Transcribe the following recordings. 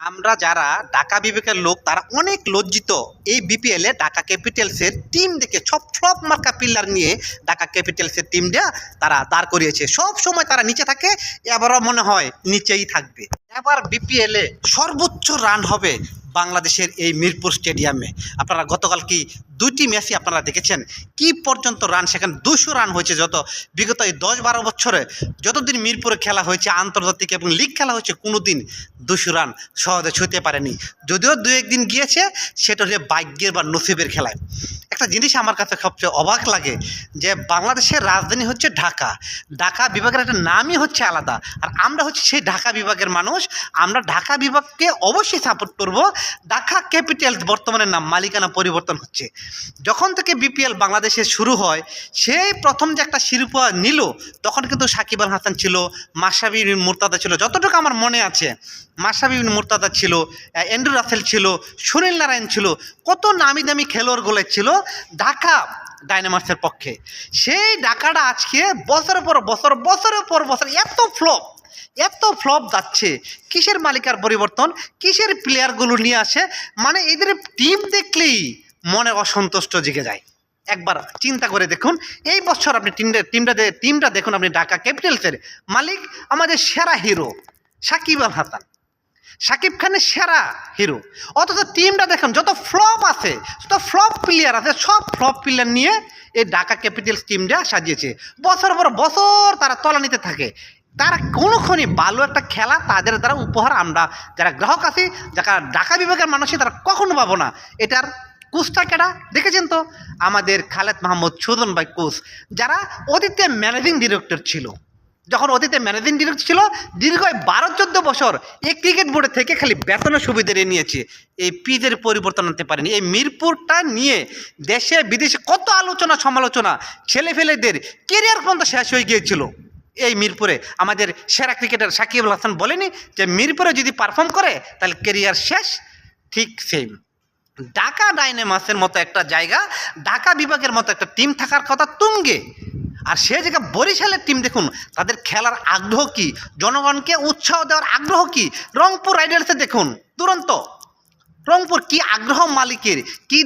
আমরা যারা ঢাকা বিবেকের লোক তারা অনেক লজ্জিত। এই বিপিএলে ঢাকা ক্যাপিটালসের টিম দেখে সব ফ্লপ মার্কা পিলার নিয়ে ঢাকা ক্যাপিটালসের টিমটা তারা দাঁড় করিয়েছে। সব সময় তারা নিচে থাকে, এবারও মনে হয় নিচেই থাকবে। এবার বিপিএলে সর্বোচ্চ রান হবে বাংলাদেশের এই মিরপুর স্টেডিয়ামে। আপনারা গতকাল কি দুইটি ম্যাচই আপনারা দেখেছেন কি পর্যন্ত রান, সেখানে 200 রান হয়েছে। যত বিগত এই 10-12 বছরে যতদিন মিরপুরে খেলা হয়েছে, আন্তর্জাতিক এবং লিগ খেলা হয়েছে, কোনো দিন 200 রান সহজে ছুঁতে পারেনি। যদিও দু একদিন গিয়েছে, সেটা হলে ভাগ্যের বা নসিবের খেলায়। একটা জিনিস আমার কাছে সবচেয়ে অবাক লাগে যে বাংলাদেশের রাজধানী হচ্ছে ঢাকা, ঢাকা বিভাগের একটা নামই হচ্ছে আলাদা, আর আমরা হচ্ছে সেই ঢাকা বিভাগের মানুষ। আমরা ঢাকা বিভাগকে অবশ্যই সাপোর্ট করব। ঢাকা ক্যাপিটালস বর্তমানে নাম মালিকানা পরিবর্তন হচ্ছে। যখন থেকে বিপিএল বাংলাদেশে শুরু হয়, সেই প্রথম যে একটা শিরোপা নিল, তখন কিন্তু সাকিব আল হাসান ছিল, মাশরাফি বিন মুর্তজা ছিল, যতটুকু আমার মনে আছে। মাশরাফি বিন মুর্তজা ছিল, অ্যান্ড্রু রাসেল ছিল, সুনীল নারায়ণ ছিল, কত নামি দামি খেলোয়াড়গুলো ছিল ঢাকা ডায়নামার্সের পক্ষে। সেই ঢাকাটা আজকে বছরের পর বছর, বছরের পর বছর এত ফ্লপ যাচ্ছে। কিসের মালিকার পরিবর্তন, কিসের প্লেয়ারগুলো নিয়ে আসে, মানে এদের টিম দেখলেই মনে অসন্তুষ্ট জেগে যায়। একবার চিন্তা করে দেখুন, এই বছর আপনি টিমটা দেখুন। আপনি ঢাকা ক্যাপিটালসের মালিক আমাদের সেরা হিরো সাকিব আল হাসান, সাকিব খানের সেরা হিরো, অথচ টিমটা দেখুন যত ফ্লপ আছে, যত ফ্লপ প্লেয়ার আছে, সব ফ্লপ প্লেয়ার নিয়ে এই ঢাকা ক্যাপিটালস টিমটা সাজিয়েছে। বছর পর বছর তারা তলানিতে থাকে। তারা কোনোক্ষণই ভালো একটা খেলা তাদের দ্বারা উপহার আমরা যারা গ্রাহক আছি, যারা ঢাকা বিভাগের মানুষই, তারা কখনো পাবো না। এটার কোচটা কেডা দেখেছেন তো, আমাদের খালেদ মাহমুদ সুজন ভাই কোচ, যারা অতীতে ম্যানেজিং ডিরেক্টর ছিল। যখন অতীতে ম্যানেজিং ডিরেক্টর ছিল, দীর্ঘ 12-14 বছর এই ক্রিকেট বোর্ডে থেকে খালি বেতনের সুবিধা নিয়েছে, এই পিচের পরিবর্তন আনতে পারেনি। এই মিরপুরটা নিয়ে দেশে বিদেশে কত আলোচনা সমালোচনা, ছেলেফেলেদের কেরিয়ার পর্যন্ত শেষ হয়ে গিয়েছিল। এই মিরপুরে আমাদের সেরা ক্রিকেটার সাকিব আল হাসান বলেনি যে মিরপুরে যদি পারফর্ম করে তাহলে কেরিয়ার শেষ? ঠিক সেম ঢাকা ডায়নামার্সের মতো একটা জায়গা, ঢাকা বিভাগের মতো একটা টিম থাকার কথা তুঙ্গে। আর সে জায়গায় বরিশালের টিম দেখুন, তাদের খেলার আগ্রহ কী, জনগণকে উৎসাহ দেওয়ার আগ্রহ কী। রংপুর রাইডার্সে দেখুন, দুরন্ত রংপুর কি আগ্রহ মালিকের, কি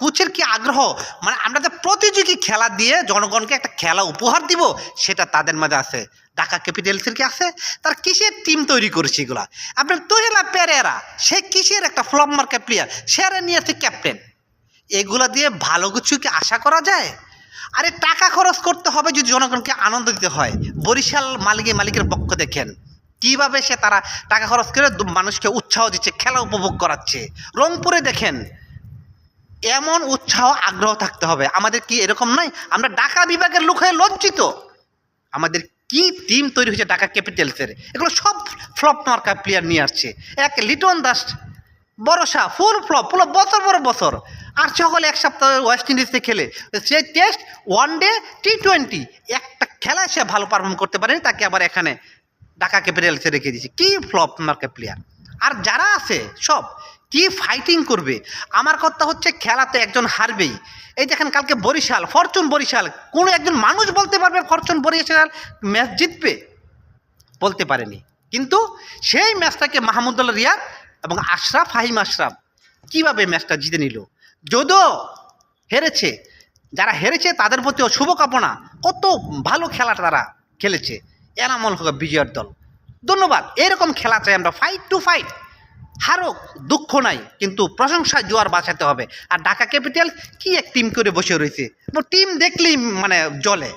কোচের কি আগ্রহ। মানে আমরা যে প্রতিযোগী খেলা দিয়ে জনগণকে একটা খেলা উপহার দিব, সেটা তাদের মাঝে আছে। ঢাকা ক্যাপিটালসের কি আছে? তার কিসের টিম তৈরি করেছে এগুলা? আপনার তোহেলা পেরেরা, সে কিসের একটা ফ্লপ মার্কা প্লেয়ার, সেরা নিয়ে আছে ক্যাপ্টেন। এগুলা দিয়ে ভালো কিছু কি আশা করা যায়? আরে টাকা খরচ করতে হবে যদি জনগণকে আনন্দ দিতে হয়। বরিশাল মালিকের পক্ষ দেখেন কীভাবে সে তারা টাকা খরচ করে মানুষকে উৎসাহ দিচ্ছে, খেলা উপভোগ করাচ্ছে। রংপুরে দেখেন, এমন উৎসাহ আগ্রহ থাকতে হবে। আমাদের কি এরকম নয়? আমরা ঢাকা বিভাগের লোক হয়ে লজ্জিত। আমাদের কি টিম তৈরি হয়েছে ঢাকা ক্যাপিটালসের, এগুলো সব ফ্লপ মার্কা প্লেয়ার নিয়ে আসছে। এক লিটন দাস ভরসা, ফুল ফ্লপ, পুরো বছর পর বছর। আর সকলে এক সপ্তাহ ওয়েস্ট ইন্ডিজে খেলে, সে টেস্ট, ওয়ানডে, টি20 একটা খেলায় সে ভালো পারফর্ম করতে পারেনি, তাকে আবার এখানে ঢাকা ক্যাপিটালসে রেখে দিয়েছে। কি ফ্লপ মার্কা প্লেয়ার। আর যারা আছে সব কি ফাইটিং করবে। আমার কথা হচ্ছে খেলাতে একজন হারবেই। এই দেখেন কালকে বরিশাল, ফরচুন বরিশাল, কোনো একজন মানুষ বলতে পারবে ফরচুন বরিশাল ম্যাচ জিতবে? বলতে পারেনি। কিন্তু সেই ম্যাচটাকে মাহমুদুল্লাহ রিয়াদ এবং ফাহিম আশরাফ কীভাবে ম্যাচটা জিতে নিল। যদিও হেরেছে, যারা হেরেছে তাদের প্রতিও শুভকামনা। কত ভালো খেলাটা তারা খেলেছে এনামুল হক বিজয়ের দল। ধন্যবাদ। এরকম খেলা চাই আমরা, ফাইট টু ফাইট। হারুক দুঃখ নাই, কিন্তু প্রশংসায় জোয়ার বাঁচাতে হবে। আর ঢাকা ক্যাপিটাল কি এক টিম করে বসে রয়েছে, টিম দেখলেই মানে জলে।